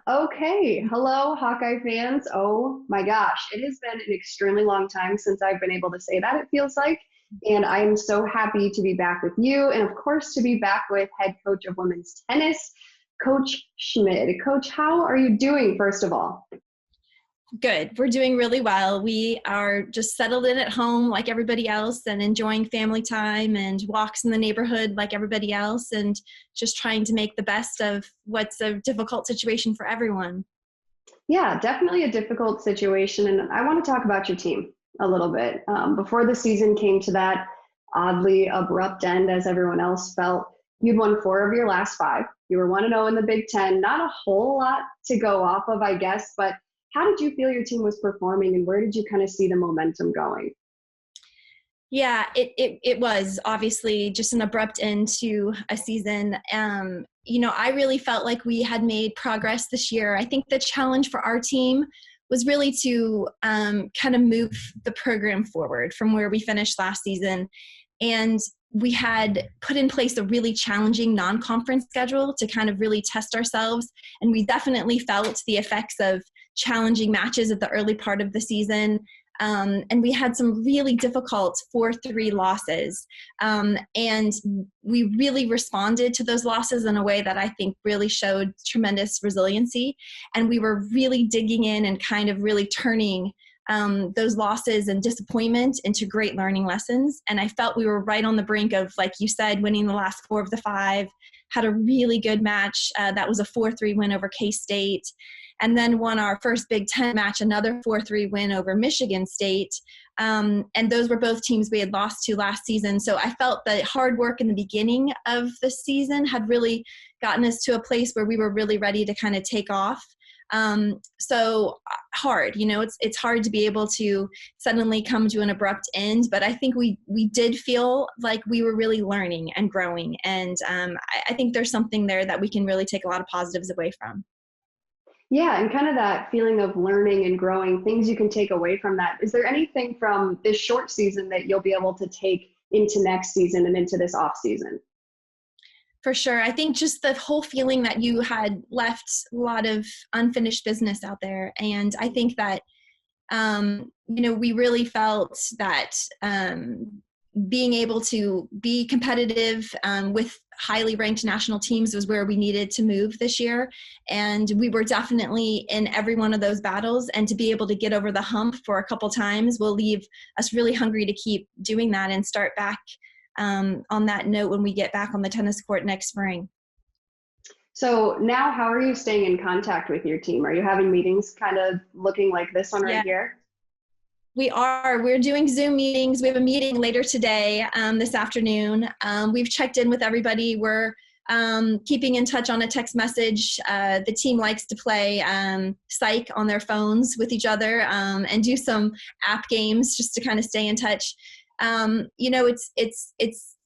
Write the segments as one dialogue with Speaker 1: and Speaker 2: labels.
Speaker 1: Okay, hello, Hawkeye fans. Oh my gosh, it has been an extremely long time since I've been able to say that, it feels like. And I'm so happy to be back with you, and of course, to be back with head coach of women's tennis, Coach Schmid. Coach, how are you doing, first of all?
Speaker 2: Good. We're doing really well. We are just settled in at home like everybody else and enjoying family time and walks in the neighborhood like everybody else and just trying to make the best of what's a difficult situation for everyone.
Speaker 1: Yeah, definitely a difficult situation. And I want to talk about your team a little bit. Before the season came to that oddly abrupt end, as everyone else felt, you'd won four of your last five. You were 1-0 in the Big Ten. Not a whole lot to go off of, I guess, but how did you feel your team was performing and where did you kind of see the momentum going?
Speaker 2: Yeah, it was obviously just an abrupt end to a season. I really felt like we had made progress this year. I think the challenge for our team was really to kind of move the program forward from where we finished last season. And we had put in place a really challenging non-conference schedule to kind of really test ourselves. And we definitely felt the effects of challenging matches at the early part of the season. And we had some really difficult 4-3 losses. And we really responded to those losses in a way that I think really showed tremendous resiliency. And we were really digging in and kind of really turning those losses and disappointment into great learning lessons. And I felt we were right on the brink of, like you said, winning the last four of the five, had a really good match. That was a 4-3 win over K-State. And then won our first Big Ten match, another 4-3 win over Michigan State. And those were both teams we had lost to last season. So I felt that hard work in the beginning of the season had really gotten us to a place where we were really ready to kind of take off. So hard, it's hard to be able to suddenly come to an abrupt end, but I think we did feel like we were really learning and growing. And I think there's something there that we can really take a lot of positives away from.
Speaker 1: Yeah, and kind of that feeling of learning and growing, things you can take away from that. Is there anything from this short season that you'll be able to take into next season and into this off season?
Speaker 2: For sure. I think just the whole feeling that you had left a lot of unfinished business out there. And I think that, we really felt that being able to be competitive with highly ranked national teams was where we needed to move this year. And we were definitely in every one of those battles. And to be able to get over the hump for a couple times will leave us really hungry to keep doing that and start back on that note when we get back on the tennis court next spring.
Speaker 1: So now how are you staying in contact with your team? Are you having meetings kind of looking like this one right
Speaker 2: Yeah.
Speaker 1: here?
Speaker 2: We're doing Zoom meetings. We have a meeting later today, this afternoon. We've checked in with everybody. We're keeping in touch on a text message. The team likes to play psych on their phones with each other and do some app games just to kind of stay in touch.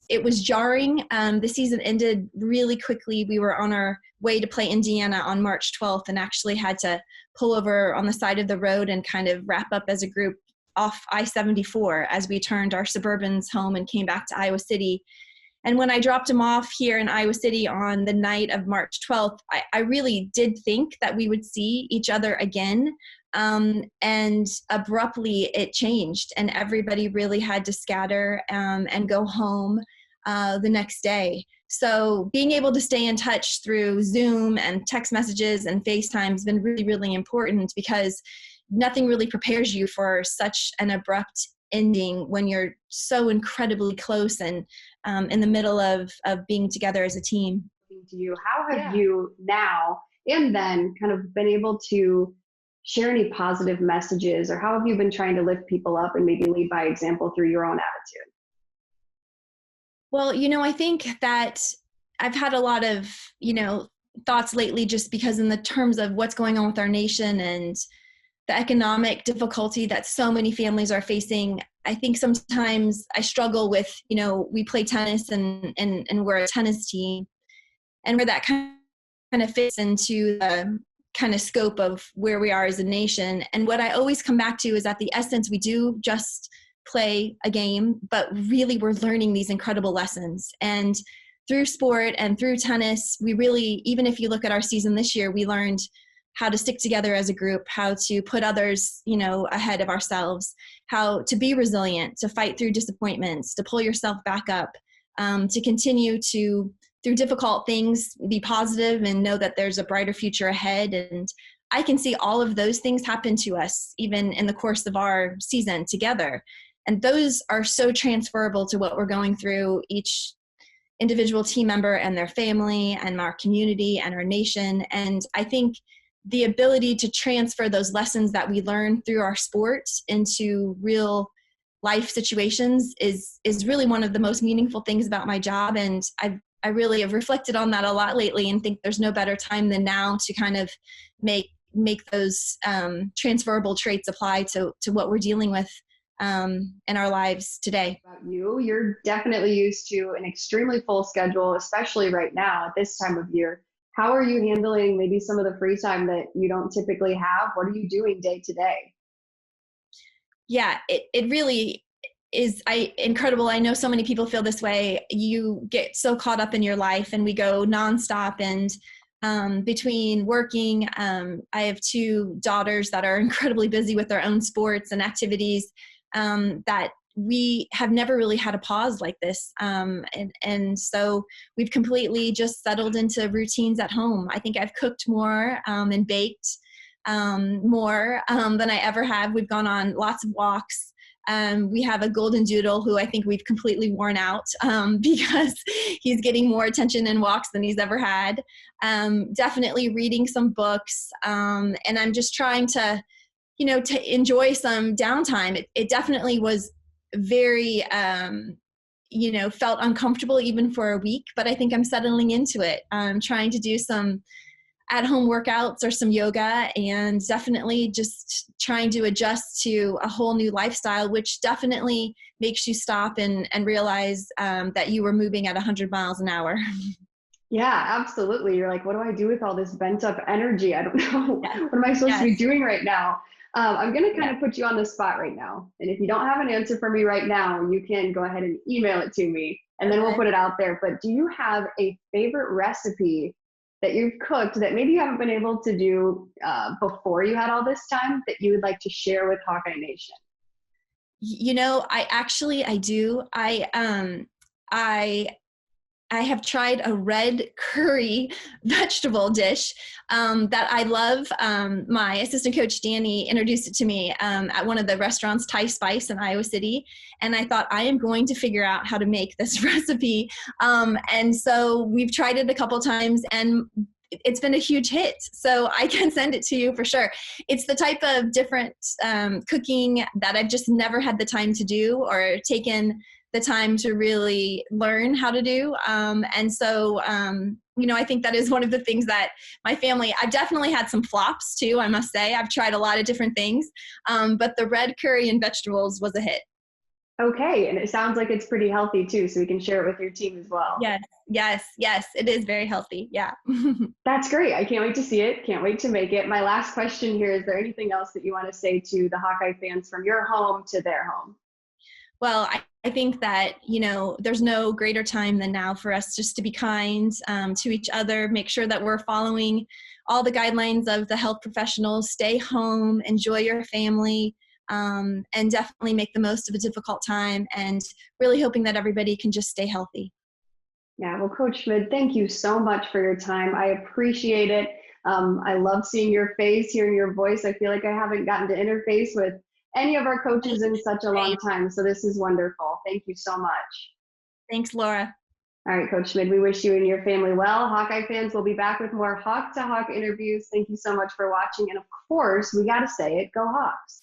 Speaker 2: It was jarring. The season ended really quickly. We were on our way to play Indiana on March 12th and actually had to pull over on the side of the road and kind of wrap up as a group off I-74 as we turned our Suburbans home and came back to Iowa City. And when I dropped him off here in Iowa City on the night of March 12th, I really did think that we would see each other again. And abruptly it changed and everybody really had to scatter and go home the next day. So being able to stay in touch through Zoom and text messages and FaceTime has been really, really important because nothing really prepares you for such an abrupt ending when you're so incredibly close and in the middle of being together as a team.
Speaker 1: To you, how have you now and then kind of been able to share any positive messages, or how have you been trying to lift people up and maybe lead by example through your own attitude?
Speaker 2: Well, I think that I've had a lot of, thoughts lately just because in the terms of what's going on with our nation and the economic difficulty that so many families are facing. I think sometimes I struggle with, we play tennis and we're a tennis team and where that kind of fits into the kind of scope of where we are as a nation. And what I always come back to is that the essence, we do just play a game, but really we're learning these incredible lessons. And through sport and through tennis, we really, even if you look at our season this year, we learned how to stick together as a group, how to put others, ahead of ourselves, how to be resilient, to fight through disappointments, to pull yourself back up, to continue to, through difficult things, be positive and know that there's a brighter future ahead. And I can see all of those things happen to us, even in the course of our season together. And those are so transferable to what we're going through, each individual team member and their family and our community and our nation. And I think the ability to transfer those lessons that we learn through our sports into real life situations is really one of the most meaningful things about my job. And I really have reflected on that a lot lately and think there's no better time than now to kind of make those transferable traits apply to what we're dealing with in our lives today.
Speaker 1: About you're definitely used to an extremely full schedule, especially right now at this time of year. How are you handling maybe some of the free time that you don't typically have? What are you doing day to day?
Speaker 2: Yeah, it really is incredible. I know so many people feel this way. You get so caught up in your life, and we go nonstop. And between working, I have 2 daughters that are incredibly busy with their own sports and activities, that we have never really had a pause like this. And so we've completely just settled into routines at home. I think I've cooked more and baked more than I ever have. We've gone on lots of walks. We have a golden doodle who I think we've completely worn out because he's getting more attention in walks than he's ever had. Definitely reading some books. And I'm just trying to enjoy some downtime. It definitely was very, felt uncomfortable even for a week, but I think I'm settling into it. I'm trying to do some at-home workouts or some yoga, and definitely just trying to adjust to a whole new lifestyle, which definitely makes you stop and realize that you were moving at 100 miles an hour.
Speaker 1: Yeah, absolutely. You're like, what do I do with all this bent up energy? I don't know.
Speaker 2: Yes.
Speaker 1: What am I supposed
Speaker 2: Yes.
Speaker 1: to be doing right now? I'm going to kind of put you on the spot right now. And if you don't have an answer for me right now, you can go ahead and email it to me, and then we'll put it out there. But do you have a favorite recipe that you've cooked that maybe you haven't been able to do before you had all this time that you would like to share with Hawkeye Nation?
Speaker 2: I do. I have tried a red curry vegetable dish that I love. My assistant coach, Danny, introduced it to me at one of the restaurants, Thai Spice in Iowa City. And I thought, I am going to figure out how to make this recipe. And so we've tried it a couple times, and it's been a huge hit. So I can send it to you for sure. It's the type of different cooking that I've just never had the time to do or taken the time to really learn how to do. And so, I think that is one of the things that my family, I've definitely had some flops too, I must say. I've tried a lot of different things, but the red curry and vegetables was a hit.
Speaker 1: Okay, and it sounds like it's pretty healthy too, so we can share it with your team as well.
Speaker 2: Yes, it is very healthy, yeah.
Speaker 1: That's great. I can't wait to see it. Can't wait to make it. My last question here, is there anything else that you want to say to the Hawkeye fans from your home to their home?
Speaker 2: Well, I think that, there's no greater time than now for us just to be kind to each other, make sure that we're following all the guidelines of the health professionals, stay home, enjoy your family, and definitely make the most of a difficult time, and really hoping that everybody can just stay healthy.
Speaker 1: Yeah, well, Coach Schmid, thank you so much for your time. I appreciate it. I love seeing your face, hearing your voice. I feel like I haven't gotten to interface with any of our coaches in such a long time, so this is wonderful. Thank you so much.
Speaker 2: Thanks, Laura.
Speaker 1: All right, Coach Schmid, we wish you and your family well. Hawkeye fans will be back with more Hawk to Hawk interviews. Thank you so much for watching. And of course, we got to say it, go Hawks.